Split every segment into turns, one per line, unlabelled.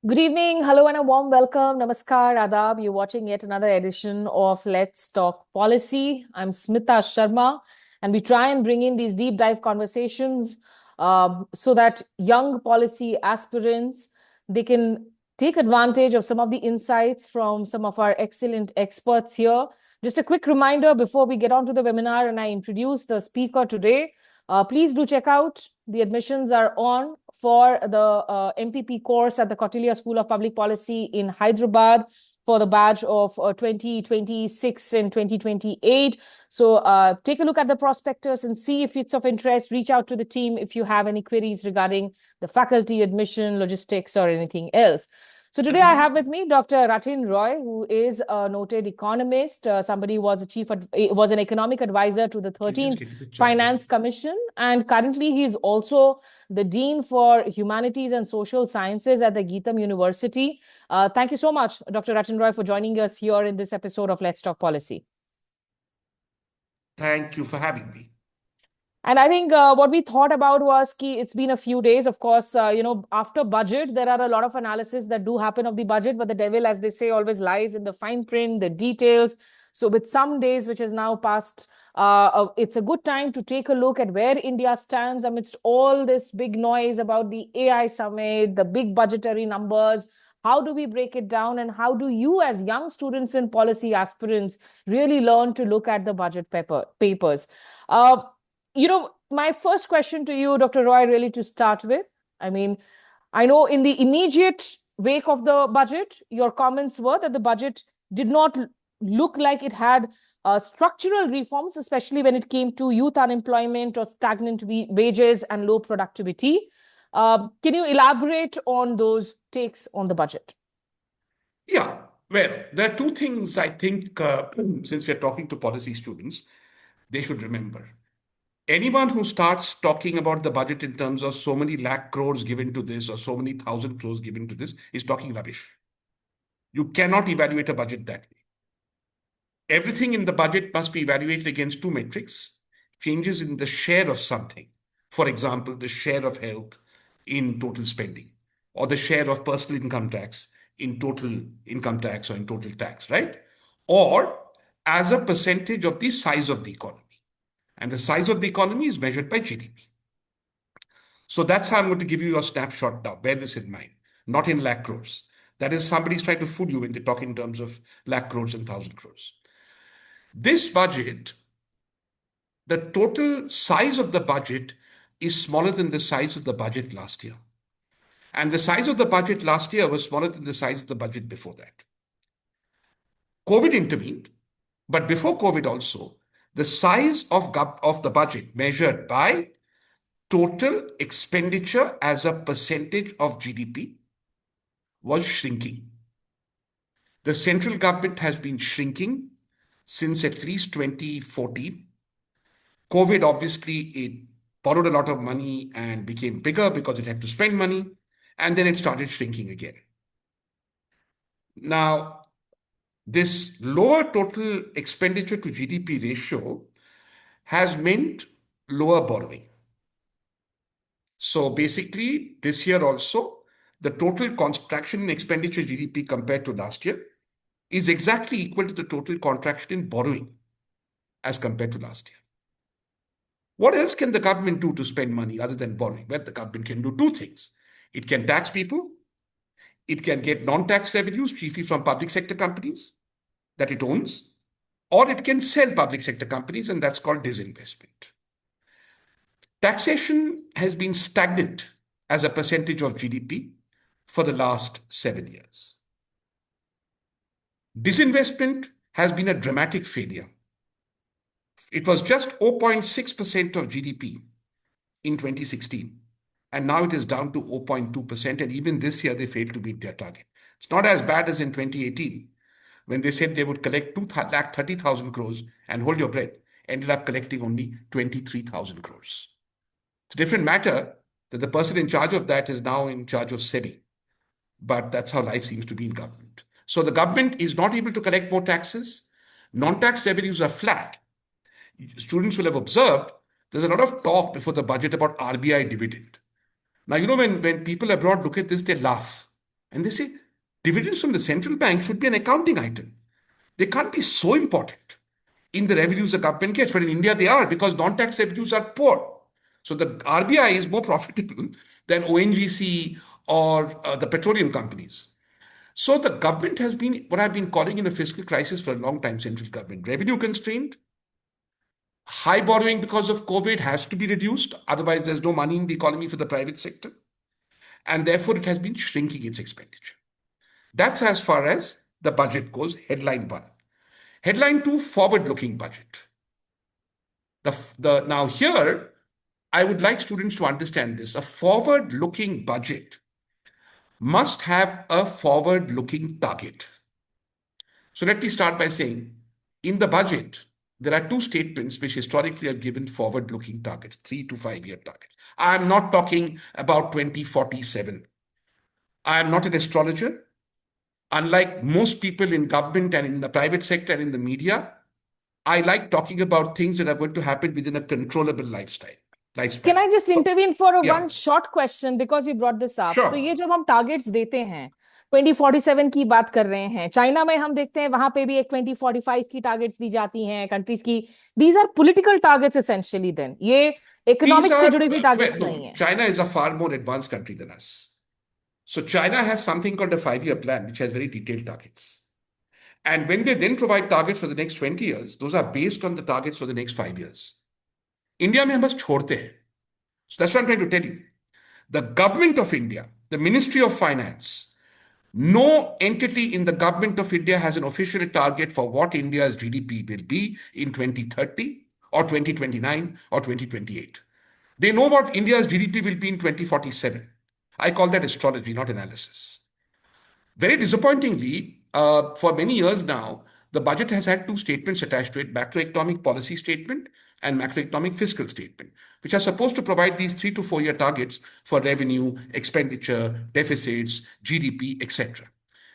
Good evening, hello, and a warm welcome. Namaskar, Adab. You're watching yet another edition of Let's Talk Policy. I'm Smita Sharma, and we try and bring in these deep dive conversations so that young policy aspirants they can take advantage of some of the insights from some of our excellent experts here. Just a quick reminder before we get on to the webinar and I introduce the speaker today. Please do check out the admissions are on for the MPP course at the Kautilya School of Public Policy in Hyderabad for the batch of 2026 and 2028. So take a look at the prospectus and see if it's of interest. Reach out to the team if you have any queries regarding the faculty admission, logistics, or anything else. So today I have with me Dr. Rathin Roy, who is a noted economist, somebody who was was an economic advisor to the 13th Finance Commission, and currently he is also the Dean for Humanities and Social Sciences at the Geetham University. Thank you so much, Dr. Rathin Roy, for joining us here in this episode of Let's Talk Policy.
Thank you for having me.
And I think what we thought about was it's been a few days. Of course, after budget, there are a lot of analysis that do happen of the budget, but the devil, as they say, always lies in the fine print, the details. So with some days, which has now passed, it's a good time to take a look at where India stands amidst all this big noise about the AI summit, the big budgetary numbers. How do we break it down? And how do you, as young students and policy aspirants, really learn to look at the budget papers? My first question to you, Dr. Roy, really to start with. I mean, I know in the immediate wake of the budget, your comments were that the budget did not look like it had structural reforms, especially when it came to youth unemployment or stagnant wages and low productivity. Can you elaborate on those takes on the budget?
Yeah, well, there are two things I think, since we're talking to policy students, they should remember. Anyone who starts talking about the budget in terms of so many lakh crores given to this or so many thousand crores given to this is talking rubbish. You cannot evaluate a budget that way. Everything in the budget must be evaluated against two metrics: changes in the share of something. For example, the share of health in total spending, or the share of personal income tax in total income tax or in total tax, right? Or as a percentage of the size of the economy. And the size of the economy is measured by GDP. So that's how I'm going to give you a snapshot now. Bear this in mind, not in lakh crores. That is, somebody's trying to fool you when they talk in terms of lakh crores and thousand crores. This budget, the total size of the budget is smaller than the size of the budget last year. And the size of the budget last year was smaller than the size of the budget before that. COVID intervened, but before COVID also, the size of the budget measured by total expenditure as a percentage of GDP was shrinking. The central government has been shrinking since at least 2014. COVID, obviously, it borrowed a lot of money and became bigger because it had to spend money, and then it started shrinking again. Now, this lower total expenditure to GDP ratio has meant lower borrowing. So basically, this year also, the total contraction in expenditure GDP compared to last year is exactly equal to the total contraction in borrowing as compared to last year. What else can the government do to spend money other than borrowing? Well, the government can do two things. It can tax people. It can get non-tax revenues, chiefly from public sector companies that it owns, or it can sell public sector companies, and that's called disinvestment. Taxation has been stagnant as a percentage of GDP for the last 7 years. Disinvestment has been a dramatic failure. It was just 0.6% of GDP in 2016, and now it is down to 0.2%, and even this year they failed to meet their target. It's not as bad as in 2018, when they said they would collect 230,000 crores and hold your breath, ended up collecting only 23,000 crores. It's a different matter that the person in charge of that is now in charge of SEBI. But that's how life seems to be in government. So the government is not able to collect more taxes. Non-tax revenues are flat. Students will have observed there's a lot of talk before the budget about RBI dividend. Now, when people abroad look at this, they laugh. And they say dividends from the central bank should be an accounting item. They can't be so important in the revenues the government gets. But in India, they are because non tax revenues are poor. So the RBI is more profitable than ONGC or the petroleum companies. So the government has been what I've been calling in a fiscal crisis for a long time, central government. Revenue constrained, high borrowing because of COVID has to be reduced. Otherwise, there's no money in the economy for the private sector. And therefore, it has been shrinking its expenditure. That's as far as the budget goes, headline one. Headline two, forward looking budget. Now, here, I would like students to understand this. A forward looking budget must have a forward looking target. So let me start by saying in the budget, there are two statements which historically have given forward looking targets, 3 to 5 year targets. I'm not talking about 2047. I am not an astrologer. Unlike most people in government and in the private sector and in the media, I like talking about things that are going to happen within a controllable
Can
lifespan.
I just
So,
intervene for a
yeah,
one short question because you brought this up? तो
sure.
ये जब हम targets देते हैं 2047 की बात कर रहे हैं, चाइना में हम देखते हैं वहां पे भी एक 2045 की टारगेट्स दी जाती हैं कंट्रीज की. These are political targets essentially. Then ये
These
इकोनॉमिक्स से
are,
जुड़ी हुई
well,
टारगेट्स नहीं
no,
है.
China is a far more advanced country than us. So China has something called a 5 year plan, which has very detailed targets. And when they then provide targets for the next 20 years, those are based on the targets for the next 5 years. India में हम बस छोड़ते हैं. So that's what I'm trying to tell you. The government of India, the Ministry of Finance, no entity in the government of India has an official target for what India's GDP will be in 2030 or 2029 or 2028. They know what India's GDP will be in 2047. I call that astrology, not analysis. Very disappointingly, for many years now, the budget has had two statements attached to it: macroeconomic policy statement and macroeconomic fiscal statement, which are supposed to provide these 3 to 4 year targets for revenue, expenditure, deficits, GDP, etc.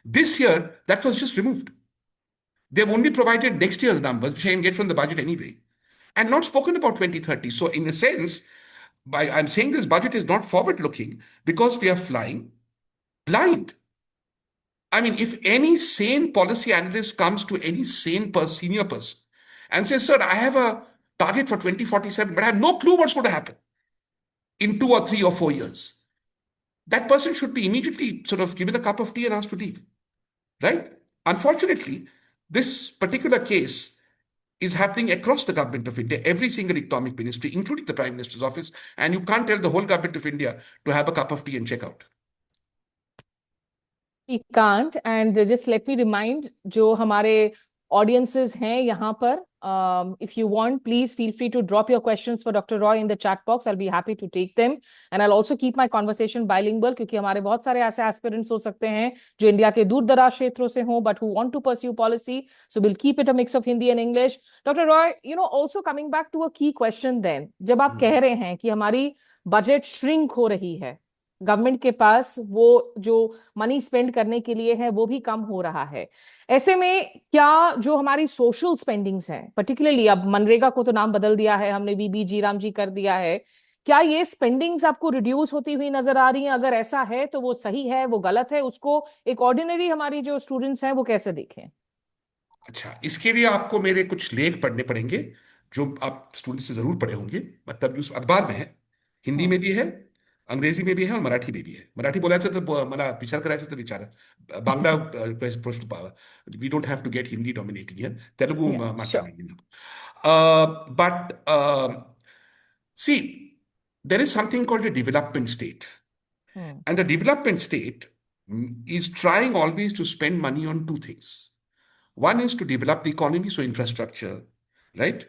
This year, that was just removed. They've only provided next year's numbers, which I can get from the budget anyway, and not spoken about 2030. So, in a sense, I'm saying this budget is not forward looking because we are flying blind. I mean, if any sane policy analyst comes to any senior person and says, Sir, I have a target for 2047, but I have no clue what's going to happen in 2 or 3 or 4 years, that person should be immediately sort of given a cup of tea and asked to leave, right? Unfortunately, this particular case is happening across the government of India, every single economic ministry, including the Prime Minister's office, and you can't tell the whole government of India to have a cup of tea and check out.
He can't. And just let me remind जो हमारे audiences हैं यहाँ पर, if you want, please feel free to drop your questions for Dr. Roy in the chat box. I'll be happy to take them. And I'll also keep my conversation bilingual क्योंकि हमारे बहुत सारे ऐसे aspirants हो सकते हैं जो India के दूर दराज क्षेत्रों से हों but who want to pursue policy. So we'll keep it a mix of Hindi and English. Dr. Roy, also coming back to a key question then, जब आप कह रहे हैं कि हमारी बजट श्रिंक हो रही है, गवर्नमेंट के पास वो जो मनी स्पेंड करने के लिए है वो भी कम हो रहा है, ऐसे में क्या जो हमारी सोशल स्पेंडिंग्स हैं, पर्टिकुलरली अब मनरेगा को तो नाम बदल दिया है हमने, वीबी जी राम जी कर दिया है, क्या ये स्पेंडिंग्स आपको रिड्यूस होती हुई नजर आ रही हैं? अगर ऐसा है तो वो सही है, वो गलत है, उसको एक ऑर्डिनरी हमारी जो स्टूडेंट्स हैं वो कैसे देखें?
अच्छा, इसके लिए आपको मेरे कुछ लेख पढ़ने पड़ेंगे जो आप स्टूडेंट से जरूर पढ़े होंगे, मतलब जो अखबार में है, हिंदी
हम्म.
में भी है, अंग्रेजी में भी है और मराठी में भी है. मराठी बोलायचं तर मला विचार करायचा तर विचार, बांगला प्रश्न पावा. We don't have to get Hindi dominating here, Telugu
Yeah, sure.
माట్లాడండి నాకు. But see, there is something called a development state.
Hmm.
And the development state is trying always to spend money on two things. One is to develop the economy, so infrastructure, right?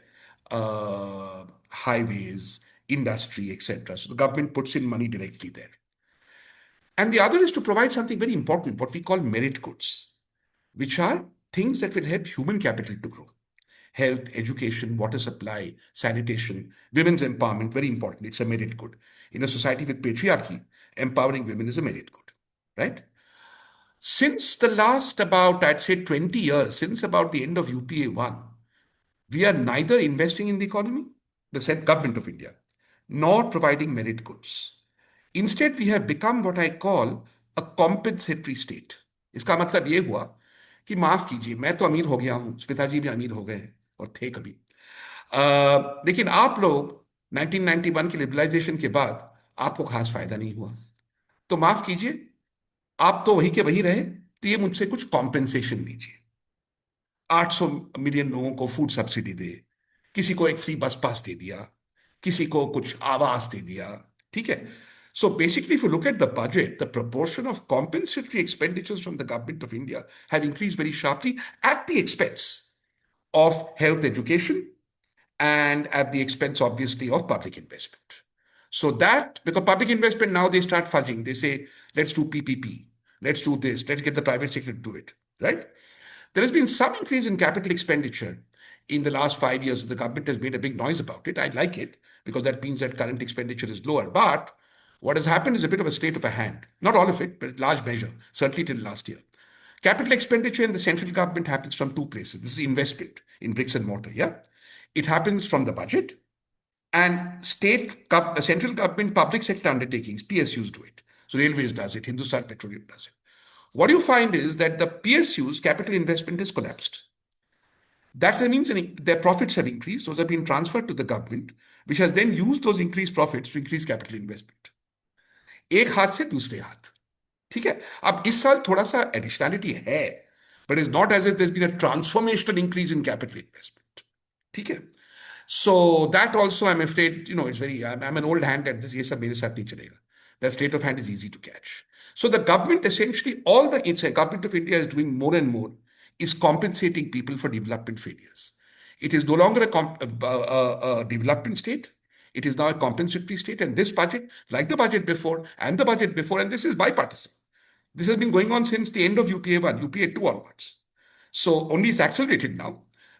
Highways, industry, etc. So the government puts in money directly there. And the other is to provide something very important, what we call merit goods, which are things that will help human capital to grow. Health, education, water supply, sanitation, women's empowerment, very important. It's a merit good. In a society with patriarchy, empowering women is a merit good, right? Since the last about, I'd say, 20 years, since about the end of UPA 1, we are neither investing in the economy, the said government of India, nor providing merit goods. Instead, we have become what I call a compensatory state. इसका मतलब ये हुआ कि माफ कीजिए, मैं तो अमीर हो गया हूं, स्मिता जी भी अमीर हो गए हैं और थे कभी। लेकिन आप लोग 1991 की लिबरलाइजेशन के बाद आपको खास फायदा नहीं हुआ। तो माफ कीजिए, आप तो वही के वही रहे, तो ये मुझसे कुछ कॉम्पेंसेशन लीजिए। 800 मिलियन लोगों को फूड सब्सिडी दे, किसी को एक फ्री बस पास दे दिया, किसी को कुछ आवास दे दिया। ठीक है। So basically, if you look at the budget, the proportion of compensatory expenditures from the government of India have increased very sharply at the expense of health education and at the expense, obviously, of public investment. So that, because public investment now they start fudging, they say, let's do PPP, let's do this, let's get the private sector to do it, right? There has been some increase in capital expenditure in the last 5 years. The government has made a big noise about it. I like it because that means that current expenditure is lower. But what has happened is a bit of a state of a hand. Not all of it, but a large measure, certainly till last year. Capital expenditure in the central government happens from two places. This is investment in bricks and mortar, yeah? It happens from the budget, and central government public sector undertakings, PSUs, do it. So Railways does it, Hindustan Petroleum does it. What you find is that the PSUs capital investment has collapsed. That means their profits have increased. Those have been transferred to the government, which has then used those increased profits to increase capital investment. एक हाथ से दूसरे हाथ। ठीक है। अब इस साल थोड़ा सा एडिशनैलिटी है, but is not as if there been a transformational increase in capital investment. ठीक है। So that also, I'm afraid, it's very, I'm an old hand at this. ये सब मेरे साथ नहीं चलेगा. That state of hand is easy to catch. So the government essentially, all the government of India is doing more and more is compensating people for development failures. It is no longer a development state. It is now a compensatory state. And this budget, like the budget before and the budget before, and this is bipartisan. This has been going on since the end of UPA 1, UPA 2 onwards. So only it's accelerated now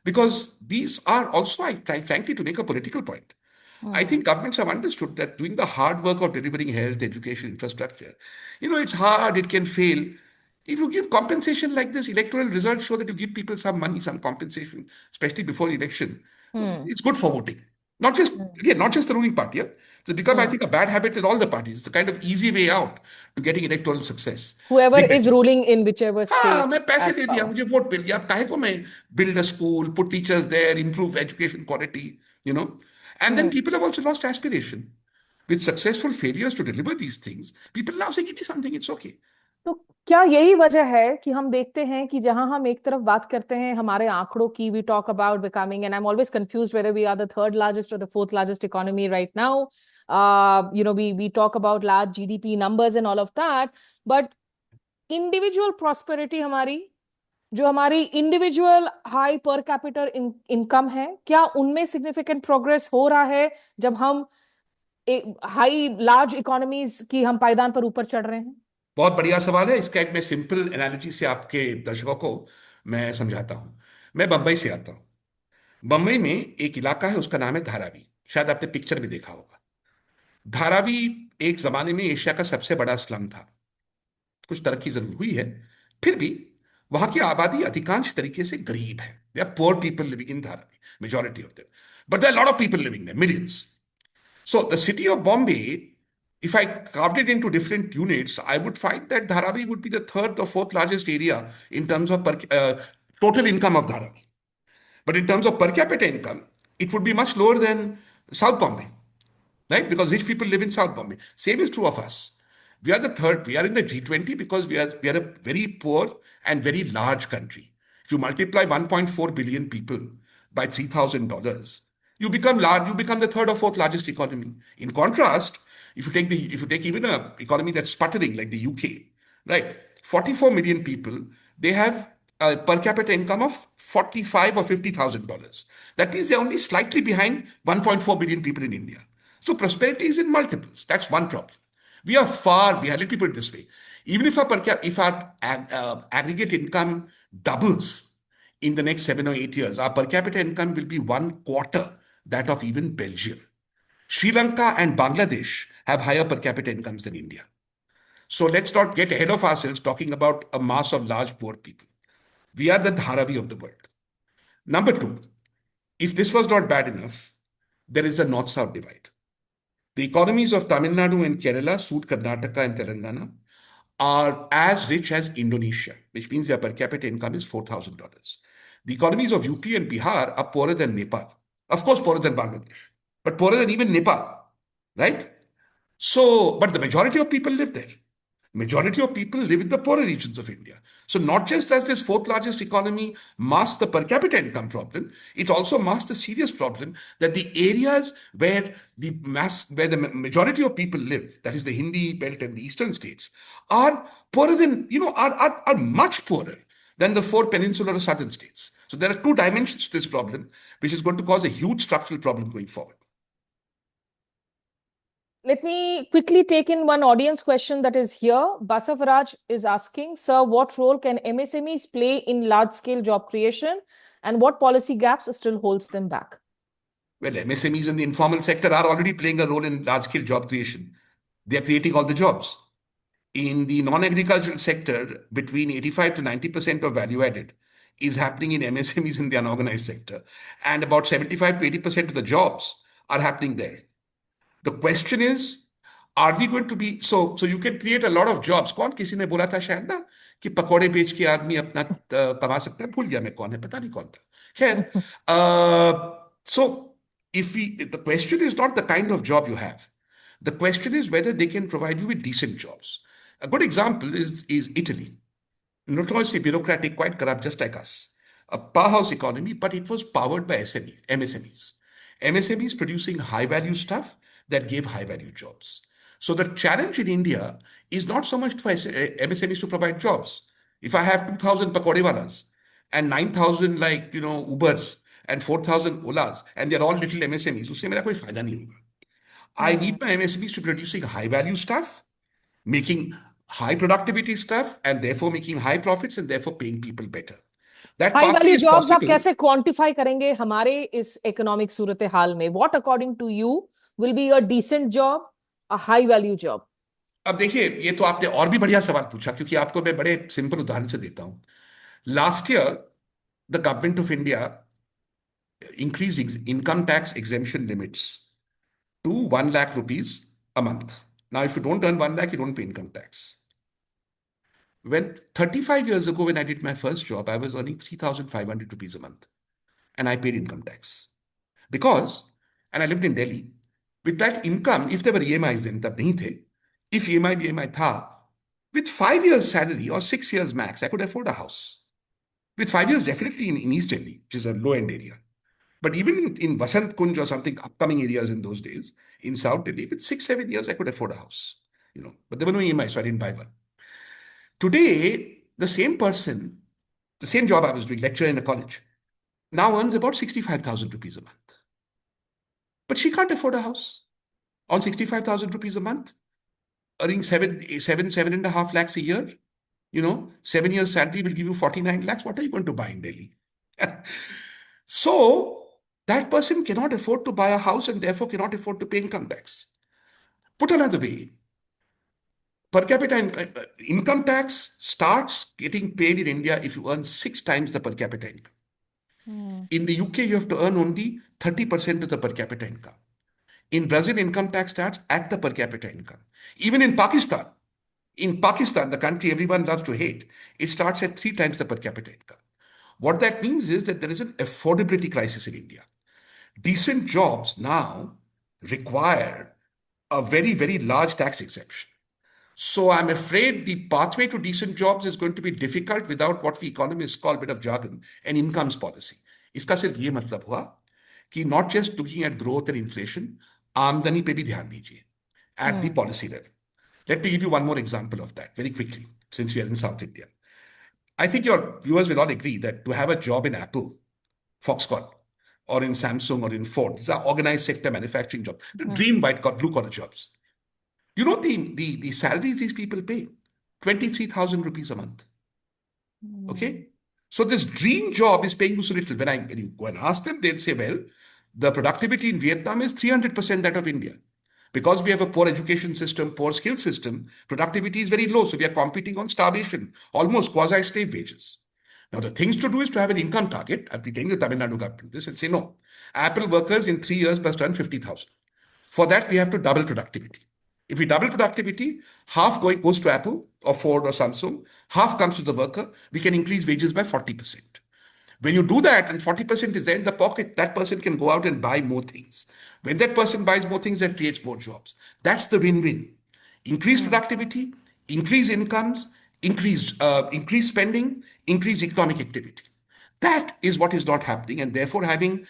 because these are also, I try frankly to make a political point. I
Hmm.
think governments have understood that doing the hard work of delivering health, education, infrastructure, it's hard, it can fail. If you give compensation like this, electoral results show that you give people some money, some compensation, especially before election.
Hmm.
It's good for voting. Not just,
Hmm.
again, not just the ruling party. Yeah? It's become, I
Hmm.
think, a bad habit with all the parties. It's a kind of easy way out to getting electoral success.
Whoever
Big
is
message.
ruling in whichever
हाँ,
state
मैं पैसे
at
दे दिया,
power.
मुझे vote मिल गया, अब काहे को मैं build a school, put teachers there, improve education quality, you know? And then
Hmm.
people have also lost aspiration. With successful failures to deliver these things, people now say, give me something, it's okay.
तो क्या यही वजह है कि हम देखते हैं कि जहां हम एक तरफ बात करते हैं हमारे आंकड़ों की, we talk about becoming, and I am always confused whether we are the third largest और the fourth largest economy right now, we talk about large GDP numbers and all of that, but individual prosperity हमारी, जो हमारी individual high per capital income है, क्या उनमें significant progress हो रहा है जब हम हाई लार्ज इकोनॉमीज की हम पायदान पर ऊपर चढ़ रहे हैं?
बहुत बढ़िया सवाल है। इसका एक मैं सिंपल एनालॉजी से आपके दर्शकों को मैं समझाता हूं। मैं बंबई से आता हूं। बंबई में एक इलाका है, उसका नाम है धारावी। शायद आपने पिक्चर में देखा होगा। धारावी एक जमाने में एशिया का सबसे बड़ा स्लम था। कुछ तरक्की जरूर हुई है, फिर भी वहां की आबादी अधिकांश तरीके से गरीब है। They are poor people living in Dharavi, majority of them, but there are lot of people living there, millions. So the city of Bombay, if I carved it into different units, I would find that Dharavi would be the third or fourth largest area in terms of total income of Dharavi. But in terms of per capita income, it would be much lower than South Bombay, right? Because rich people live in South Bombay. Same is true of us. We are the third. We are in the G20 because we are a very poor and very large country. If you multiply 1.4 billion people by $3,000, you become large. You become the third or fourth largest economy. In contrast, if you take even a economy that's sputtering like the UK, right? 44 million people, they have a per capita income of 45 or $50,000. That means they're only slightly behind 1.4 billion people in India. So prosperity is in multiples. That's one problem. We are far behind. Let me put it this way: even if our aggregate income doubles in the next 7 or 8 years, our per capita income will be one quarter that of even Belgium. Sri Lanka and Bangladesh have higher per capita incomes than India. So let's not get ahead of ourselves talking about a mass of large poor people. We are the Dharavi of the world. Number two, if this was not bad enough, there is a north south divide. The economies of Tamil Nadu and Kerala suit Karnataka and Telangana are as rich as Indonesia, which means their per capita income is $4,000. The economies of UP and Bihar are poorer than Nepal. Of course, poorer than Bangladesh, but poorer than even Nepal, right? So, but the majority of people live there. Majority of people live in the poorer regions of India. So not just does this fourth largest economy mask the per capita income problem, it also masks the serious problem that the areas where the majority of people live, that is the Hindi belt and the eastern states, are poorer than, are much poorer than the four peninsular or southern states. So there are two dimensions to this problem, which is going to cause a huge structural problem going forward.
Let me quickly take in one audience question that is here. Basavaraj is asking, sir, what role can MSMEs play in large-scale job creation, and what policy gaps still holds them back?
Well, MSMEs in the informal sector are already playing a role in large-scale job creation. They are creating all the jobs. In the non-agricultural sector, between 85 to 90% of value added is happening in MSMEs in the unorganized sector. And about 75 to 80% of the jobs are happening there. The question is, are we going to be so you can create a lot of jobs. कौन किसी ने बोला था शायद ना कि पकोड़े बेच के आदमी अपना कमा सकता है, भूल गया मैं कौन है, पता नहीं कौन था, खैर. So if we the question is not the kind of job you have, the question is whether they can provide you with decent jobs. A good example is Italy, notoriously bureaucratic, quite corrupt, just like us. A powerhouse economy, but it was powered by MSMEs. MSMEs producing high value stuff that gave high value jobs. So the challenge in India is not so much for MSMEs to provide jobs. If I have 2,000 pakodewalas and 9,000 Ubers and 4,000 Olas and they're all little MSMEs, उससे मेरा कोई फायदा नहीं होगा. I need my MSMEs to producing high value stuff, making high productivity stuff, and therefore making high profits and therefore paying people better. That
high
pathway
value
is
jobs आप
possible.
कैसे quantify करेंगे हमारे इस economic सूरत हाल में? What according to you will be a decent job, a high value job?
अब देखिए, ये तो आपने और भी बढ़िया सवाल पूछा, क्योंकि आपको मैं बड़े सिंपल उदाहरण से देता हूं. Last year the government of India increased income tax exemption limits to 1 lakh rupees a month. Now, if you don't earn 1 lakh, you don't pay income tax. When 35 years ago, when I did my first job, I was earning 3,500 rupees a month and I paid income tax. Because, and I lived in Delhi, with that income, if there were EMIs then, tab nahi the, if EMI BMI tha, with 5 years salary or 6 years max, I could afford a house. With 5 years, definitely in East Delhi, which is a low end area. But even in Vasant Kunj or something upcoming areas in those days, in South Delhi, with 6, 7 years, I could afford a house. But there were no EMI, so I didn't buy one. Today, the same person, the same job I was doing, lecturer in a college, now earns about 65,000 rupees a month. But she can't afford a house on 65,000 rupees a month, earning 7.5 lakhs a year. 7 years salary will give you 49 lakhs. What are you going to buy in Delhi? So that person cannot afford to buy a house and therefore cannot afford to pay income tax. Put another way, per capita income tax starts getting paid in India if you earn 6 times the per capita income. In the UK, you have to earn only 30% of the per capita income. In Brazil, income tax starts at the per capita income. Even in Pakistan, the country everyone loves to hate, it starts at 3 times the per capita income. What that means is that there is an affordability crisis in India. Decent jobs now require a very, very large tax exemption. So I'm afraid the pathway to decent jobs is going to be difficult without what we economists call, bit of jargon, an incomes policy. इसका सिर्फ ये मतलब हुआ कि not just looking at growth and inflation, आमदनी पे भी ध्यान दीजिए at the policy level. Let me give you one more example of that very quickly, since we are in South India. I think your viewers will all agree that to have a job in Apple, Foxconn, or in Samsung or in Ford, these are organized sector manufacturing jobs, the dream white collar, blue collar jobs. You know the salaries these people pay? 23,000 rupees a month. Okay? So this dream job is paying you so little. When you go and ask them, they'll say, well, the productivity in Vietnam is 300% that of India. Because we have a poor education system, poor skill system, productivity is very low. So we are competing on starvation, almost quasi-slave wages. Now, the things to do is to have an income target. I'll be telling the Tamil Nadu government this and say, no, Apple workers in 3 years must earn 50,000. For that, we have to double productivity. If we double productivity, half goes to Apple or Ford or Samsung, half comes to the worker. We can increase wages by 40%. When you do that and 40% is there in the pocket, that person can go out and buy more things. When that person buys more things, that creates more jobs. That's the win-win. Increase
Hmm.
productivity, increase incomes, increase spending, increase economic activity. That is what is not happening, and therefore having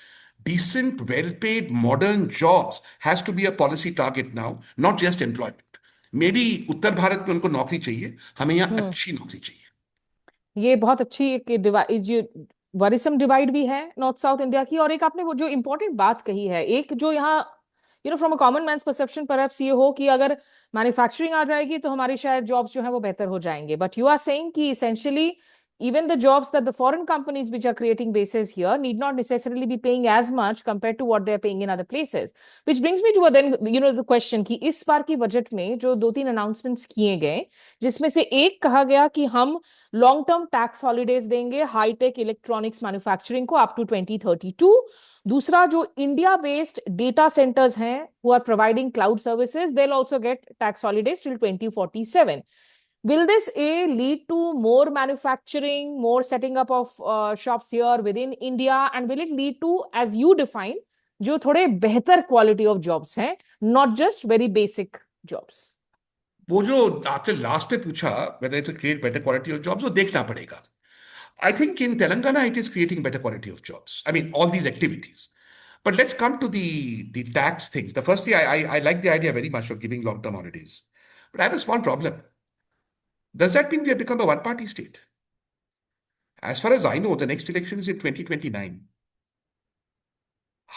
decent, well-paid, modern jobs has to be a policy target now, not just employment. Maybe उत्तर भारत में उनको नौकरी चाहिए, हमें यहाँ
हम्म।
अच्छी नौकरी चाहिए.
ये बहुत अच्छी एक डिवाइड, जो वरिसम डिवाइड भी है नॉर्थ साउथ इंडिया की। और एक आपने वो जो इम्पोर्टेंट बात कही है, एक जो यहाँ from a common man's perception perhaps ये हो कि अगर मैन्युफैक्चरिंग आ जाएगी तो हमारी शायद जॉब्स जो है वो बेहतर हो जाएंगे, बट यू आर सेइंग कि essentially even the jobs that the foreign companies which are creating bases here need not necessarily be paying as much compared to what they are paying in other places, which brings me to a then the question कि इस बार की budget में जो दो तीन announcements किए गए, जिसमें से एक कहा गया कि हम लॉन्ग टर्म टैक्स हॉलीडेज देंगे हाईटेक इलेक्ट्रॉनिक्स मैन्युफैक्चरिंग को अप टू 2032। दूसरा, जो इंडिया बेस्ड डेटा सेंटर्स हैं who are providing cloud services, they will also get tax holidays till 2047। Will this A lead to more manufacturing, more setting up of shops here within India, and will it lead to, as you define, जो थोड़े बेहतर quality of jobs हैं, not just very basic jobs?
वो जो आपने last पे पूछा whether it will create better quality of jobs, वो देखना पड़ेगा. I think in Telangana it is creating better quality of jobs. I mean, all these activities. But let's come to the tax things. The firstly, I like the idea very much of giving long-term holidays. But I have a small problem. Does that mean we have become a one-party state? As far as I know, the next election is in 2029.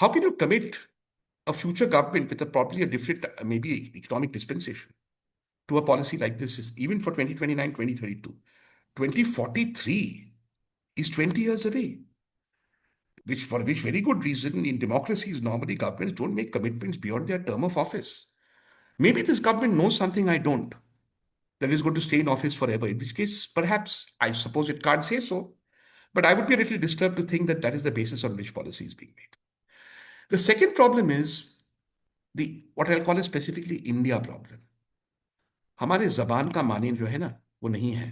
How can you commit a future government with probably a different, maybe economic dispensation to a policy like this, is even for 2029, 2032? 2043 is 20 years away, which very good reason in democracies, normally governments don't make commitments beyond their term of office. Maybe this government knows something I don't, that is going to stay in office forever, in which case, perhaps, I suppose it can't say so, but I would be a little disturbed to think that that is the basis on which policy is being made. The second problem is the what I'll call a specifically India problem. हमारे जबान का माने जो है ना, वो नहीं है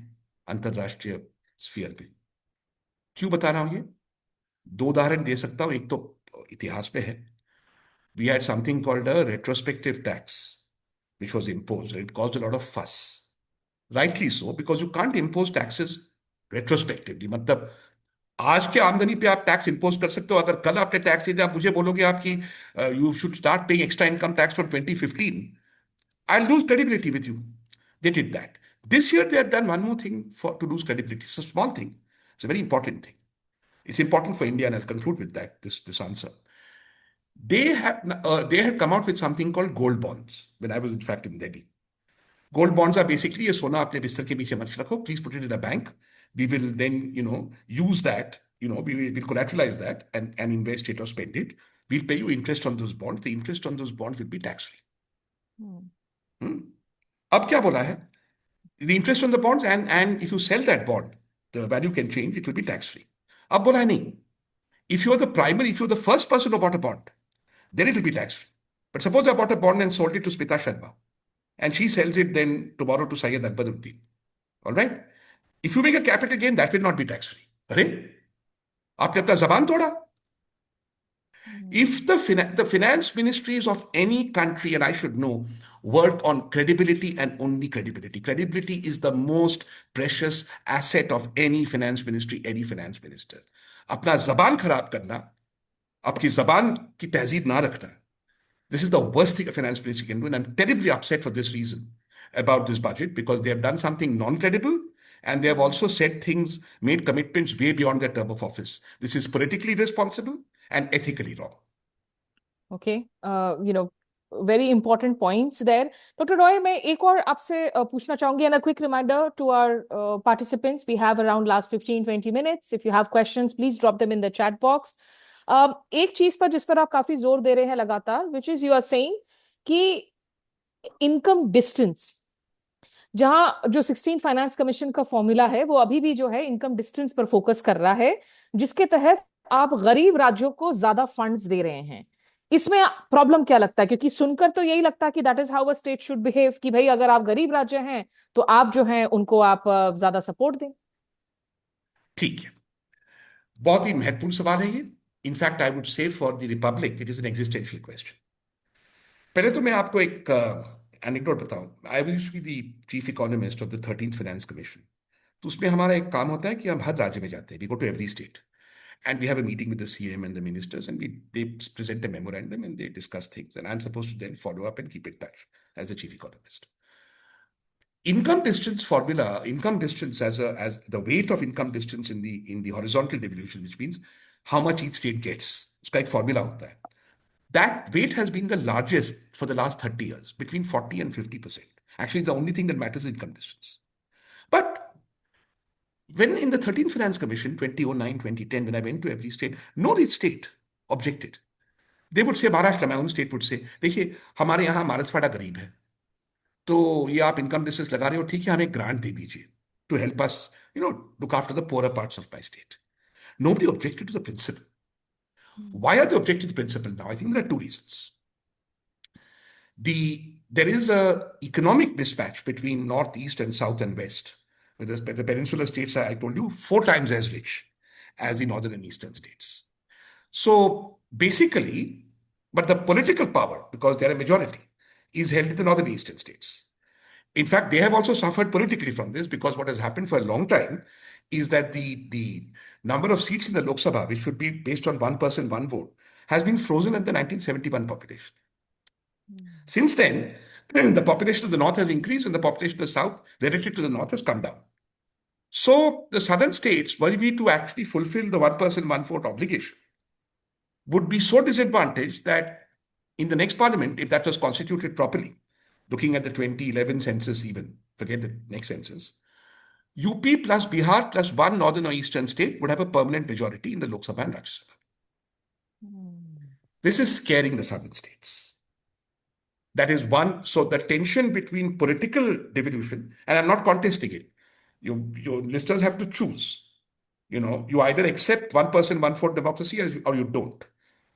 अंतरराष्ट्रीय स्फीयर में. क्यों बता रहा हूं ये? दो उदाहरण दे सकता हूं. एक तो इतिहास पे है. We had something called a retrospective tax, which was imposed, and it caused a lot of fuss. Rightly so, because you can't impose taxes retrospectively. मतलब आज के आमदनी पे आप टैक्स इंपोज कर सकते हो. अगर कल आपने टैक्स दिया, आप मुझे बोलोगे आपकी you should start paying extra income tax from 2015, I'll lose credibility with you. They did that. This year they have done one more thing to lose credibility. It's a small thing. It's a very important thing. It's important for India, and I'll conclude with that, this answer. They had come out with something called gold bonds when I was in fact in Delhi. Gold bonds are basically a सोना अपने बिस्तर के पीछे मत रखो. Please put it in a bank. We will then, use that. We will collateralize that and invest it or spend it. We'll pay you interest on those bonds. The interest on those bonds will be tax free. अब क्या बोला है? The interest on the bonds, and if you sell that bond, the value can change. It will be tax free. अब बोला है नहीं. If you're the first person who bought a bond, then it will be tax free. But suppose I bought a bond and sold it to Smita Sharma, and she sells it then tomorrow to Syed Akbaruddin. All right? If you make a capital gain, that will not be tax free. अरे आपने अपना जबान तोड़ा. If the finance ministries of any country, and I should know, work on credibility and only credibility. Credibility is the most precious asset of any finance ministry, any finance minister. अपना जबान खराब करना, आपकी जबान की तहजीब ना रखना. This is the worst thing a finance minister can do, and I'm terribly upset for this reason about this budget, because they have done something non-credible, and they have also said things, made commitments way beyond their term of office. This is politically responsible and ethically wrong.
Okay, very important points there. Doctor Roy, मैं एक और आपसे पूछना चाहूंगी, and a quick reminder to our participants, we have around last 15-20 minutes. If you have questions, please drop them in the chat box. एक चीज पर जिस पर आप काफी जोर दे रहे हैं लगातार, which is you are saying कि इनकम डिस्टेंस, जहां जो 16 फाइनेंस कमीशन का फॉर्मूला है वो अभी भी जो है इनकम डिस्टेंस पर फोकस कर रहा है, जिसके तहत आप गरीब राज्यों को ज्यादा फंड्स दे रहे हैं. इसमें प्रॉब्लम क्या लगता है? क्योंकि सुनकर तो यही लगता है कि that is how a state should behave, कि भाई अगर आप गरीब राज्य हैं तो आप जो हैं उनको आप ज्यादा सपोर्ट दें।
ठीक है, बहुत ही महत्वपूर्ण सवाल है ये। In fact I would say for the republic it is an existential question. पहले तो मैं आपको एक एनेक्डोट बताऊं। I used to be the chief economist of the 13th finance commission. तो उसमें हमारा एक काम होता है कि हम हर राज्य में जाते हैं, we go to every state and we have a meeting with the CM and the ministers, and they present a memorandum and they discuss things, and I'm supposed to then follow up and keep in touch as the chief economist. Income distance formula, income distance as the weight of income distance in the horizontal devolution, which means how much each state gets. उसका एक formula होता है. That weight has been the largest for the last 30 years, between 40 and 50%. Actually, the only thing that matters is income distance. But when in the 13th Finance Commission, 2009, 2010, when I went to every state, no state objected. They would say, Maharashtra, my own state would say, देखिए हमारे यहाँ मारसवाड़ा गरीब है, तो ये आप income distress लगा रहे हो, ठीक है, हमें ग्रांट दे दीजिए to help us, look after the poorer parts of my state. Nobody objected to the principle. Why are they objecting to the principle now? I think there are two reasons. There is a economic mismatch between northeast and south and west. With the peninsular states are, I told you, 4 times as rich as the northern and eastern states. So basically, but the political power, because they're a majority, is held in the northern and eastern states. In fact, they have also suffered politically from this, because what has happened for a long time is that the number of seats in the Lok Sabha, which should be based on one person, one vote, has been frozen at the 1971 population. Since then, the population of the north has increased and the population of the south, relative to the north, has come down. So the southern states, were we to actually fulfill the one person, one vote obligation, would be so disadvantaged that in the next parliament, if that was constituted properly, looking at the 2011 census, even forget the next census, UP plus Bihar plus one northern or eastern state would have a permanent majority in the Lok Sabha and Rajya Sabha. This is scaring the southern states. That is one. So the tension between political devolution, and I'm not contesting it, your listeners have to choose. You either accept one person, one vote democracy or you don't.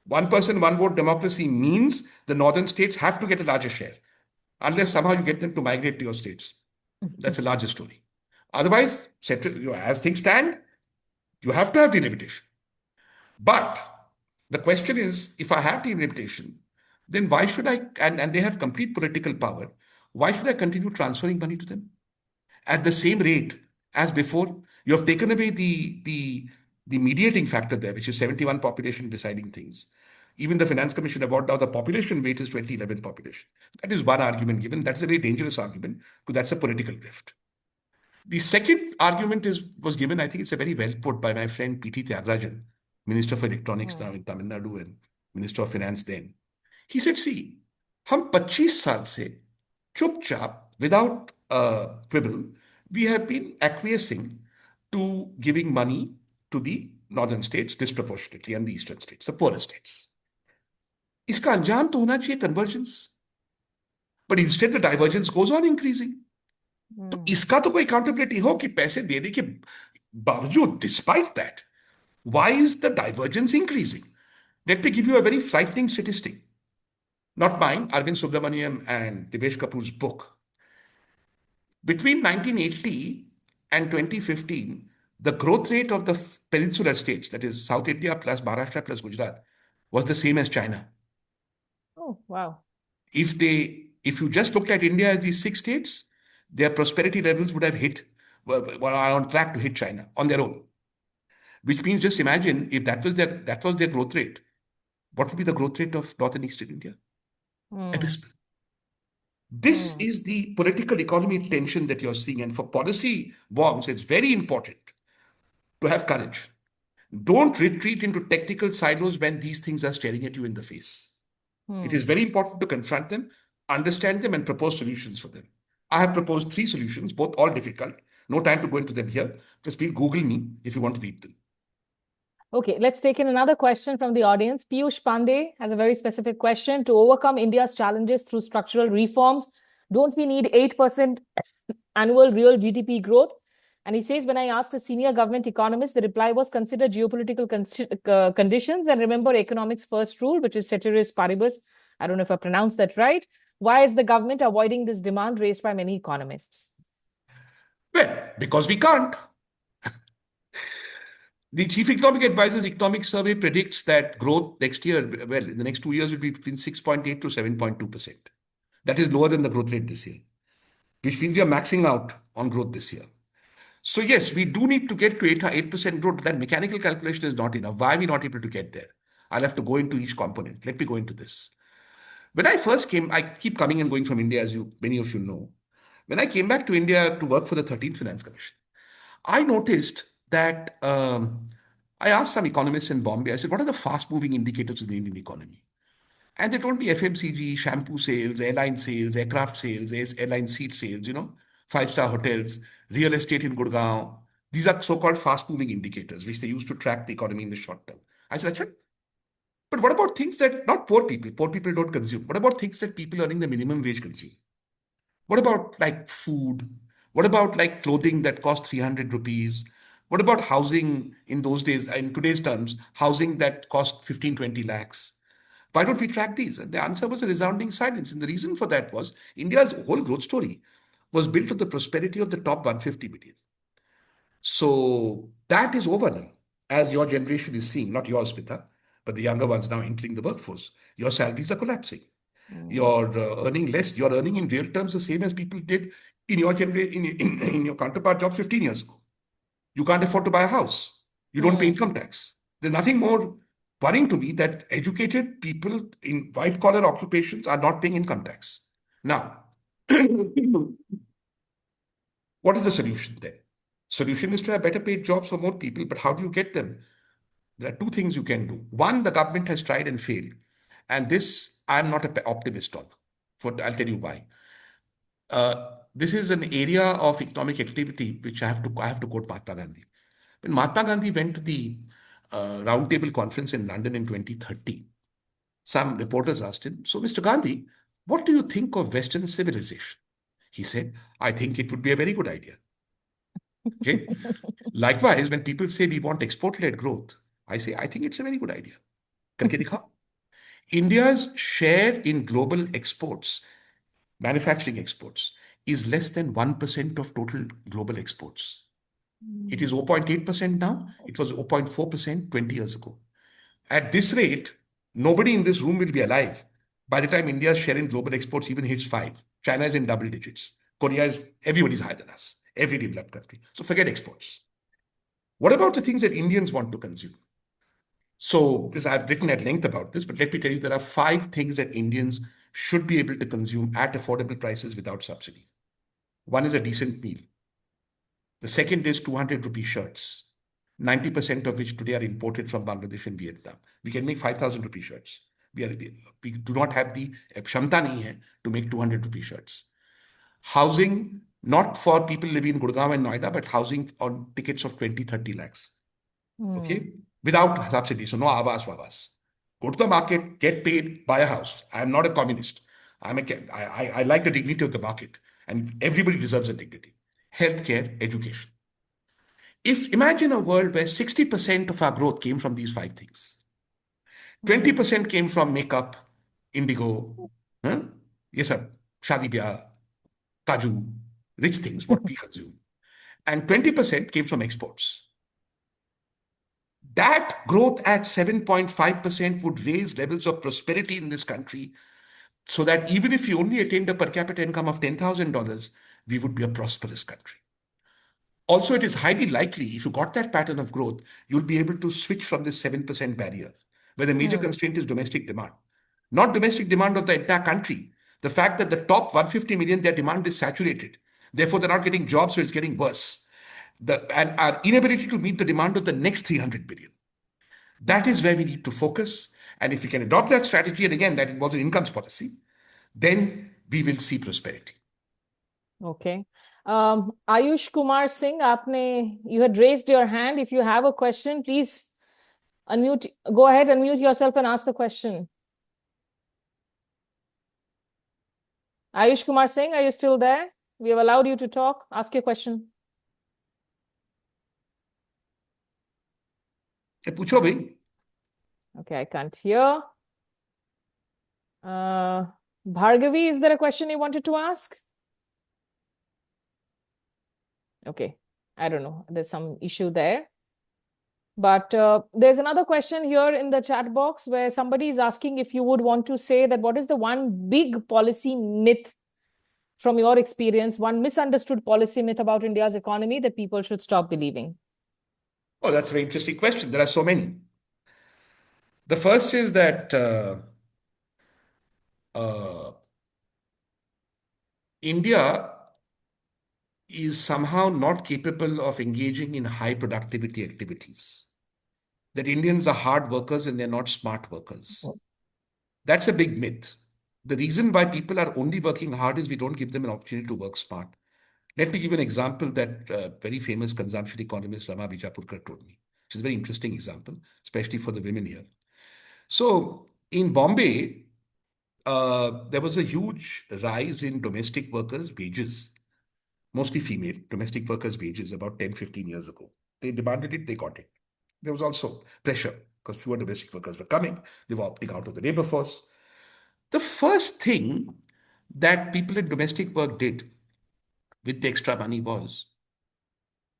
One person, one vote democracy means the northern states have to get a larger share, unless somehow you get them to migrate to your states. That's a larger story. Otherwise, as things stand, you have to have the limitation. But the question is, if I have the limitation, then why should I, and they have complete political power, why should I continue transferring money to them at the same rate as before? You have taken away the mediating factor there, which is 71 population deciding things. Even the Finance Commission about now the population weight is 2011 population. That is one argument given. That's a very dangerous argument because that's a political drift. The second argument was given, I think it's a very well put by my friend P.T. Tyagarajan, Minister for Electronics now in Tamil Nadu and Minister of Finance then. He said, see, हम 25 साल से चुपचाप, without quibble, we have been acquiescing to giving money to the northern states disproportionately and the eastern states, the poorer states. इसका अंजाम तो होना चाहिए convergence. But instead the divergence goes on increasing. तो इसका तो कोई अकाउंटेबिलिटी हो कि पैसे देने के बावजूद, despite that, why is the divergence increasing? Let me give you a very frightening statistic. Not mine, Arvind Subramaniam and Devesh Kapoor's book. Between 1980 and 2015, the growth rate of the peninsular states, that is South India plus Maharashtra plus Gujarat, was the same as China.
Oh, wow.
If you just looked at India as these 6 states, their prosperity levels would have were on track to hit China on their own. Which means, just imagine if that was their growth rate, what would be the growth rate of North and Eastern India? Abysmal. This is the political economy tension that you're seeing. And for policy wongs, it's very important to have courage. Don't retreat into technical silos when these things are staring at you in the face. It is very important to confront them, understand them, and propose solutions for them. I have proposed 3 solutions, both all difficult. No time to go into them here. Just please Google me if you want to read them.
Okay, let's take in another question from the audience. Piyush Pandey has a very specific question. To overcome India's challenges through structural reforms, don't we need 8% annual real GDP growth And he says, when I asked a senior government economist, the reply was consider geopolitical conditions and remember economics first rule, which is ceteris paribus. I don't know if I pronounced that right. Why is the government avoiding this demand raised by many economists?
Well, because we can't. The Chief Economic Advisor's economic survey predicts that growth next year, well, in the next 2 years, will be between 6.8 to 7.2%. That is lower than the growth rate this year, which means we are maxing out on growth this year. So, yes, we do need to get to 8% growth. That mechanical calculation is not enough. Why are we not able to get there? I'll have to go into each component. Let me go into this. When I first came, I keep coming and going from India, as many of you know. When I came back to India to work for the 13th Finance Commission, I noticed that I asked some economists in Bombay, I said, what are the fast moving indicators of the Indian economy? And they told me FMCG, shampoo sales, aircraft sales, airline seat sales, five-star hotels, real estate in Gurgaon. These are so called fast moving indicators, which they use to track the economy in the short term. I said, Achha, but what about things that not poor people? Poor people don't consume. What about things that people earning the minimum wage consume? What about like food? What about like clothing that cost 300 rupees? What about housing in those days, in today's terms, housing that cost 15, 20 lakhs? Why don't we track these? And the answer was a resounding silence. And the reason for that was India's whole growth story was built on the prosperity of the top 150 million. So that is over now, as your generation is seeing, not yours, Smita, but the younger ones now entering the workforce. Your salaries are collapsing.
Mm.
You're earning less. You're earning in real terms the same as people did in your generation, in your counterpart job 15 years ago. You can't afford to buy a house. You don't pay
Mm.
income tax. There's nothing more worrying to me that educated people in white collar occupations are not paying income tax. Now, what is the solution then? Solution is to have better paid jobs for more people, but how do you get them? There are two things you can do. One, the government has tried and failed. And this I'm not an optimist on. I'll tell you why. This is an area of economic activity which I have to quote Mahatma Gandhi. When Mahatma Gandhi went to the roundtable conference in London in 2030, some reporters asked him, "So, Mr. Gandhi, what do you think of Western civilization?" He said, "I think it would be a very good idea." Okay. Likewise, when people say we want export-led growth, I say I think it's a very good idea. करके दिखाओ. India's share in global exports, manufacturing exports, is less than 1% of total global exports. It is 0.8% now. It was 0.4% 20 years ago. At this rate, nobody in this room will be alive by the time India's share in global exports even hits 5. China is in double digits. Korea is, everybody's higher than us, every developed country. So forget exports. What about the things that Indians want to consume? So, this I've written at length about this, but let me tell you there are 5 things that Indians should be able to consume at affordable prices without subsidy. One is a decent meal. The second is 200 rupee shirts, 90% of which today are imported from Bangladesh and Vietnam. We can make 5,000 rupee shirts. We do not have the kshamta nahi hai to make 200 rupee shirts. Housing, not for people living in Gurgaon and Noida, but housing on tickets of 20, 30 lakhs.
Mm.
Okay? Without subsidy. So no avas vavas. Go to the market, get paid, buy a house. I am not a communist. I like the dignity of the market, and everybody deserves a dignity. Healthcare, education. If imagine a world where 60% of our growth came from these 5 things,
Mm.
20% came from makeup, indigo, huh? Yes, sir, shadi byah, kaju, rich things, what we consume, and 20% came from exports. That growth at 7.5% would raise levels of prosperity in this country so that even if you only attained a per capita income of $10,000, we would be a prosperous country. Also, it is highly likely if you got that pattern of growth, you'll be able to switch from this 7% barrier, where the major
Mm.
constraint is domestic demand. Not domestic demand of the entire country. The fact that the top 150 million, their demand is saturated. Therefore, they're not getting jobs, so it's getting worse. And our inability to meet the demand of the next 300 billion. That is where we need to focus. And if we can adopt that strategy, and again, that involves an incomes policy, then we will see prosperity.
Okay. Ayush Kumar Singh, you had raised your hand. If you have a question, please unmute. Go ahead, unmute yourself and ask the question. Ayush Kumar Singh, are you still there? We have allowed you to talk. Ask your question.
पूछो भाई.
Okay, I can't hear. Uh, Bhargavi, is there a question you wanted to ask? Okay, I don't know. There's some issue there. But there's another question here in the chat box where somebody is asking if you would want to say that what is the one big policy myth from your experience, one misunderstood policy myth about India's economy that people should stop believing?
Oh, that's a very interesting question. There are so many. The first is that uh, India is somehow not capable of engaging in high productivity activities. That Indians are hard workers and they're not smart workers. That's a big myth. The reason why people are only working hard is we don't give them an opportunity to work smart. Let me give you an example that very famous consumption economist Rama Bijapurkar told me. Which is a very interesting example, especially for the women here. So in Bombay, there was a huge rise in domestic workers' wages, mostly female domestic workers' wages about 10, 15 years ago. They demanded it, they got it. There was also pressure because fewer domestic workers were coming. They were opting out of the labor force. The first thing that people in domestic work did with the extra money was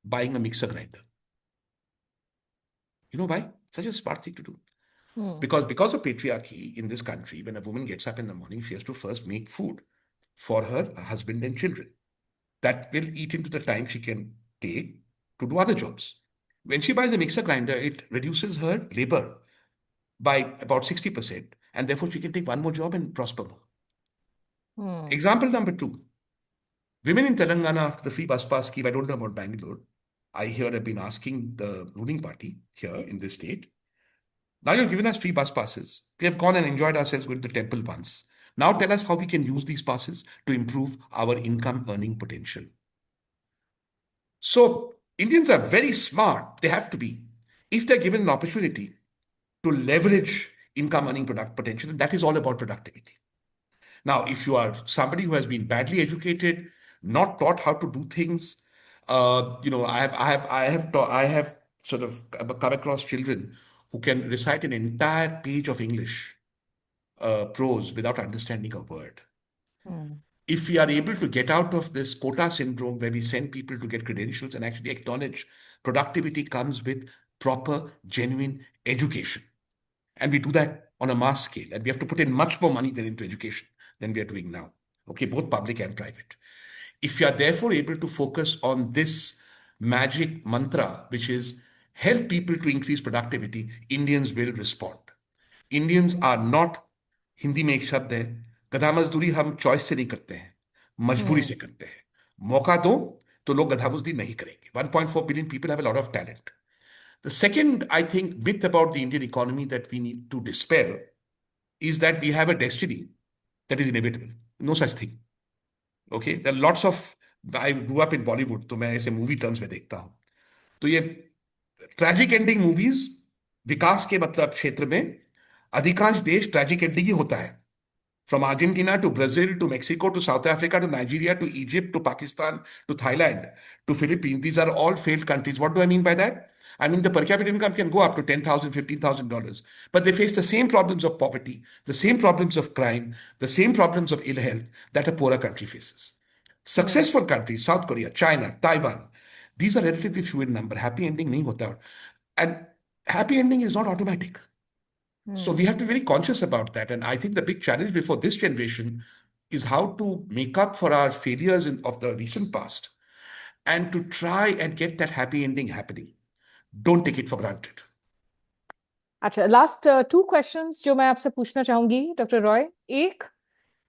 buying a mixer grinder. You know why? Such a smart thing to do.
Hmm.
Because of patriarchy in this country, when a woman gets up in the morning, she has to first make food for her husband and children. That will eat into the time she can take to do other jobs. When she buys a mixer grinder, it reduces her labor by about 60%, and therefore she can take one more job and prosper more.
Hmm.
Example number two, women in Telangana after the free bus pass scheme, I don't know about Bangalore. I hear have been asking the ruling party here in this state. Now you've given us free bus passes. We have gone and enjoyed ourselves going to the temple once. Now tell us how we can use these passes to improve our income earning potential. So Indians are very smart. They have to be. If they're given an opportunity to leverage income earning product potential, and that is all about productivity. Now, if you are somebody who has been badly educated, not taught how to do things, I have sort of come across children who can recite an entire page of English prose without understanding a word.
Hmm.
If we are able to get out of this quota syndrome where we send people to get credentials and actually acknowledge productivity comes with proper, genuine education. And we do that on a mass scale. And we have to put in much more money than into education than we are doing now. Okay, both public and private. If you are therefore able to focus on this magic mantra, which is help people to increase productivity, Indians will respond. Indians are not, Hindi में एक शब्द है, गधा मजदूरी हम choice से नहीं करते हैं, मजबूरी
Hmm.
से करते हैं. मौका दो तो लोग गधा मजदूरी नहीं करेंगे. 1.4 billion people have a lot of talent. The second, I think, myth about the Indian economy that we need to dispel is that we have a destiny that is inevitable. No such thing. Okay, there are lots of, I grew up in Bollywood, तो मैं ऐसे movie terms में देखता हूं. तो ये tragic ending movies विकास के मतलब क्षेत्र में अधिकांश देश ट्रैजिक एंडिंग ही होता है. From Argentina to Brazil to Mexico to South Africa to Nigeria to Egypt to Pakistan to Thailand to Philippines, these are all failed countries. What do I mean by that? I mean the per capita income can go up to $10,000, $15,000, but they face the same problems of poverty, the same problems of crime, the same problems of ill health that a poorer country faces.
Hmm.
Successful countries, South Korea, China, Taiwan, these are relatively few in number. Happy ending nahi hota. And happy ending is not automatic. So we
Hmm.
have to be very conscious about that. And I think the big challenge before this generation is how to make up for our failures of the recent past and to try and get that happy ending happening. Don't take it for granted.
अच्छा, last two questions जो मैं आपसे पूछना चाहूंगी doctor Roy. एक,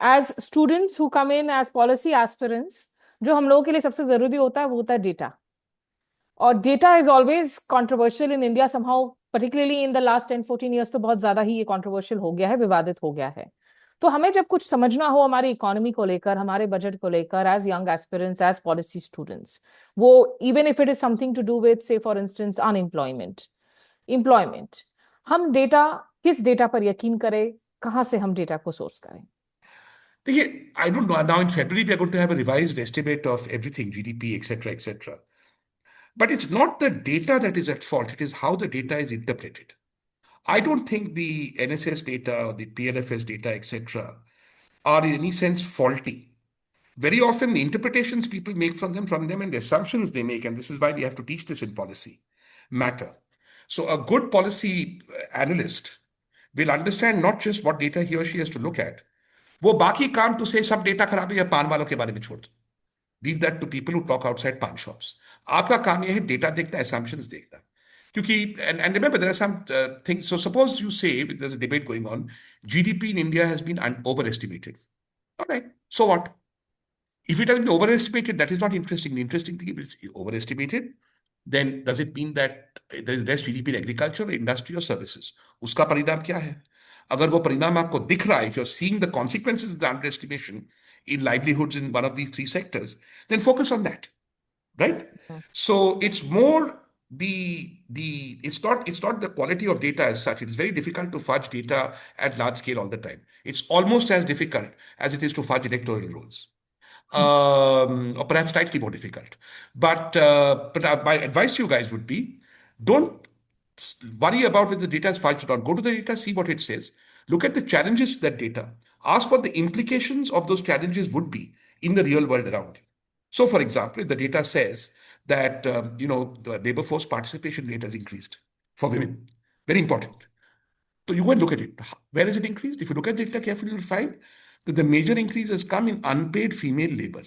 as students who come in as policy aspirants, जो हम लोगों के लिए सबसे जरूरी होता है वो होता है डेटा. और data is always controversial in India somehow, particularly in the last 10-14 years तो बहुत ज्यादा ही ये कंट्रोवर्शियल हो गया है, विवादित हो गया है. तो हमें जब कुछ समझना हो हमारी इकोनॉमी को लेकर, हमारे बजट को लेकर, as young aspirants, as policy students, वो even if it is something to do with, say for instance unemployment, employment, हम डेटा, किस डेटा पर यकीन करें, कहाँ से हम डेटा को सोर्स करें?
I don't know. Now in February, we are going to have a revised estimate of everything, GDP, etc., etc. But it's not the data that is at fault, it is how the data is interpreted. I
Hmm.
don't think the NSS data or the PLFS data, etc., are in any sense faulty. Very often, the interpretations people make from them, and the assumptions they make, and this is why we have to teach this in policy, matter. So, a good policy analyst will understand not just what data he or she has to look at. वो बाकी काम to say सब data खराब है या पान वालों के बारे में छोड़ दो. Leave that to people who talk outside pan shops. आपका काम यह है डेटा देखना, assumptions देखना. क्योंकि and remember there are some things. So suppose you say there's a debate going on, GDP in India has been overestimated. All right. So what? If it has been overestimated, that is not interesting. The interesting thing is overestimated. Then does it mean that there is less GDP in agriculture, industry, or services? उसका परिणाम क्या है? अगर वो परिणाम आपको दिख रहा है, if you're seeing the consequences of the underestimation in livelihoods in one of these three sectors, then focus on that, right?
Hmm.
So it's more the it's not the quality of data as such. It is very difficult to fudge data at large scale all the time. It's almost as difficult as it is to fudge electoral rolls, or perhaps slightly more difficult. But my advice to you guys would be, don't worry about whether the data is fudged or not. Go to the data, see what it says, look at the challenges to that data, ask what the implications of those challenges would be in the real world around you. So, for example, if the data says that the labor force participation rate has increased for women, very important. So you go and look at it. Where is it increased? If you look at the data carefully, you'll find that the major increase has come in unpaid female labor.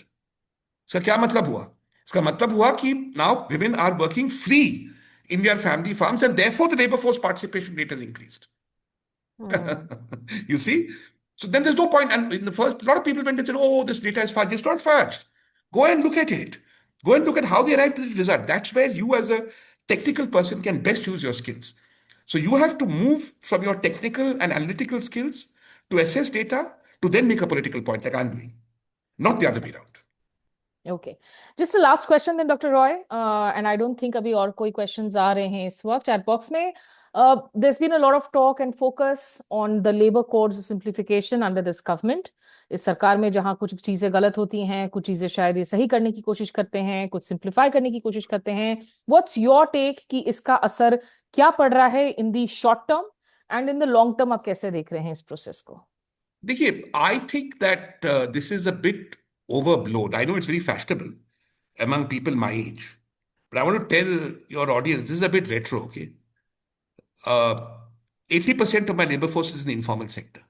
इसका क्या मतलब हुआ? इसका मतलब हुआ कि now women are working free in their family farms, and therefore the labor force participation rate has increased.
Hmm.
You see? So then there's no point. And in the first, a lot of people went and said, oh, this data is fudged. It's not fudged. Go and look at it. Go and look at how they arrived at the result. That's where you, as a technical person, can best use your skills. So you have to move from your technical and analytical skills to assess data to then make a political point, like I'm doing, not the other way around.
Okay. Just a last question then, Dr. Roy. And I don't think अभी और कोई questions आ रहे हैं इस वक्त chat box में. There's been a lot of talk and focus on the labor codes simplification under this government. इस सरकार में जहाँ कुछ चीजें गलत होती हैं, कुछ चीजें शायद ये सही करने की कोशिश करते हैं, कुछ सिंप्लीफाई करने की कोशिश करते हैं. What's your take कि इसका असर क्या पड़ रहा है in the short term and in the long term? आप कैसे देख रहे हैं इस प्रोसेस को?
देखिए, I think that this is a bit overblown. I know it's very fashionable among people my age, but I want to tell your audience this is a bit retro, okay? Uh, 80% of my labor force is in the informal sector.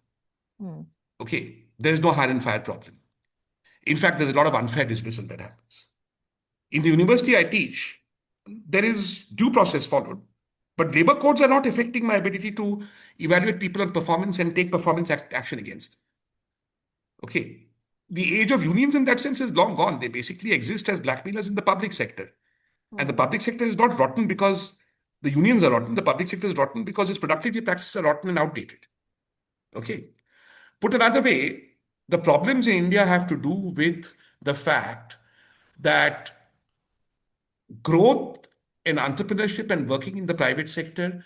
Hmm.
Okay, there's no hire and fire problem. In fact, there's a lot of unfair dismissal that happens. In the university I teach, there is due process followed, but labor codes are not affecting my ability to evaluate people on performance and take performance action against them. Okay. The age of unions in that sense is long gone. They basically exist as blackmailers in the public sector. And the
Hmm.
public sector is not rotten because the unions are rotten. The public sector is rotten because its productivity practices are rotten and outdated. Okay. Put another way, the problems in India have to do with the fact that growth in entrepreneurship and working in the private sector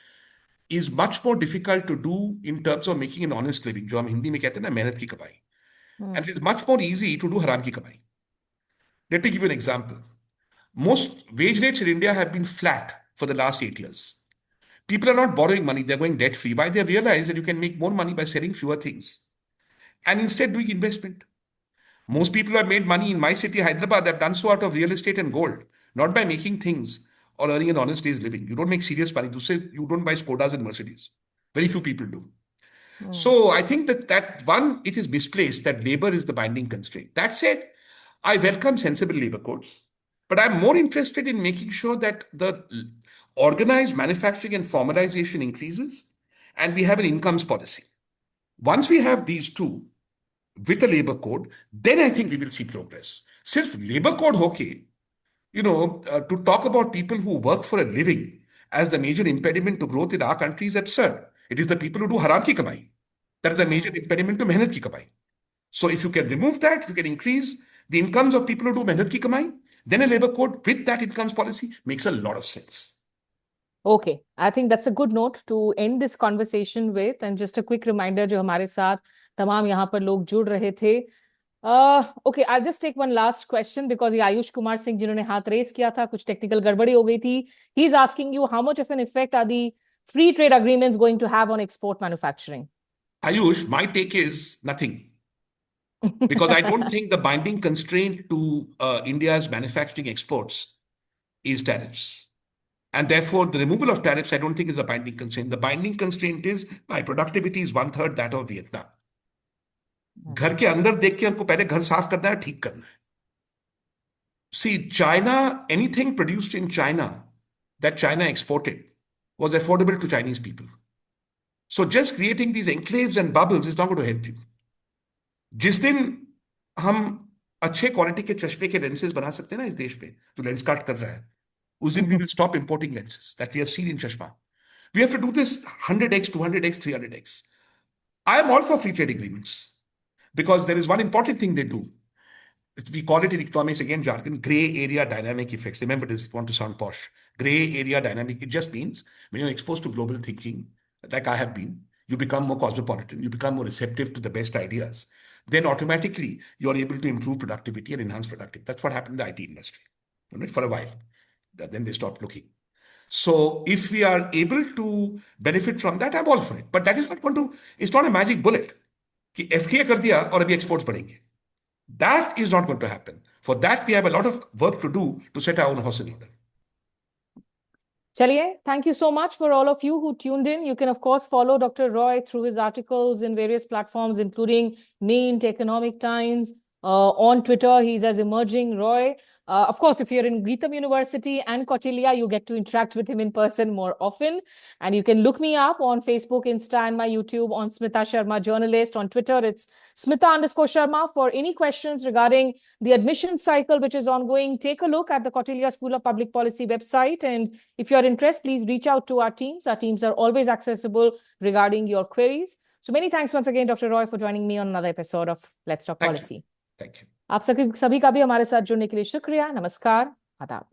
is much more difficult to do in terms of making an honest living. जो हम हिंदी में कहते हैं ना मेहनत की कमाई.
Hmm.
And it is much more easy to do haram ki kamai. Let me give you an example. Most wage rates in India have been flat for the last 8 years. People are not borrowing money, they're going debt free. Why? They have realized that you can make more money by selling fewer things and instead doing investment. Most people who have made money in my city, Hyderabad, have done so out of real estate and gold, not by making things or earning an honest day's living. You don't make serious money. You don't buy Skodas and Mercedes. Very few people do.
Hmm.
So I think that one, it is misplaced that labor is the binding constraint. That said, I welcome sensible labor codes, but I'm more interested in making sure that the organized manufacturing and formalization increases, and we have an incomes policy. Once we have these two with a labor code, then I think we will see progress. Sirf labor code hoke, to talk about people who work for a living as the major impediment to growth in our country is absurd. It is the people who do haram ki kamai that is the major
Hmm.
impediment to mehnat ki kamai. So if you can remove that, if you can increase the incomes of people who do mehnat ki kamai, then a labor code with that incomes policy makes a lot of sense.
Okay, I think that's a good note to end this conversation with. And just a quick reminder, जो हमारे साथ तमाम यहाँ पर लोग जुड़ रहे थे, Okay, I'll just take one last question because ये आयुष कुमार सिंह जिन्होंने हाथ रेस किया था, कुछ टेक्निकल गड़बड़ी हो गई थी. He's asking you how much of an effect are the free trade agreements going to have on export manufacturing?
Ayush, my take is nothing. Because I don't think the binding constraint to India's manufacturing exports is tariffs. And therefore, the removal of tariffs, I don't think is a binding constraint. The binding constraint is my productivity is one third that of Vietnam. घर के अंदर देख के हमको पहले घर साफ करना है, ठीक करना है. See, China, anything produced in China that China exported was affordable to Chinese people. So just creating these enclaves and bubbles is not going to help you. जिस दिन हम अच्छे क्वालिटी के चश्मे के लेंसेज बना सकते हैं ना इस देश पे, जो लेंस कार्ट कर रहा है, उस दिन we will stop importing lenses that we have seen in चश्मा. We have to do this 100x, 200x, 300x. I am all for free trade agreements because there is one important thing they do. We call it in economics, again, jargon, gray area dynamic effects. Remember this, if you want to sound posh. Gray area dynamic, it just means when you're exposed to global thinking, like I have been, you become more cosmopolitan, you become more receptive to the best ideas. Then automatically you're able to improve productivity and enhance productivity. That's what happened in the IT industry, right? For a while. Then they stopped looking. So if we are able to benefit from that, I'm all for it. But that is not going to, it's not a magic bullet. कि FTA कर दिया और अभी exports बढ़ेंगे. That is not going to happen. For that, we have a lot of work to do to set our own house in order.
Chaliye, thank you so much for all of you who tuned in. You can, of course, follow Dr. Roy through his articles in various platforms, including Mint, Economic Times. On Twitter, he's as Emerging Roy. Of course, if you're in Geetham University and Kautilya, you get to interact with him in person more often. And you can look me up on Facebook, Insta, and my YouTube on Smita Sharma Journalist. On Twitter, it's Smita_Sharma. For any questions regarding the admission cycle, which is ongoing, take a look at the Kautilya School of Public Policy website. And if you're interested, please reach out to our teams. Our teams are always accessible regarding your queries. So many thanks once again, Dr. Roy, for joining me on another episode of Let's Talk
Thank
Policy.
you. Thank you.
आप सभी का भी हमारे साथ जुड़ने के लिए शुक्रिया. नमस्कार. आदाब.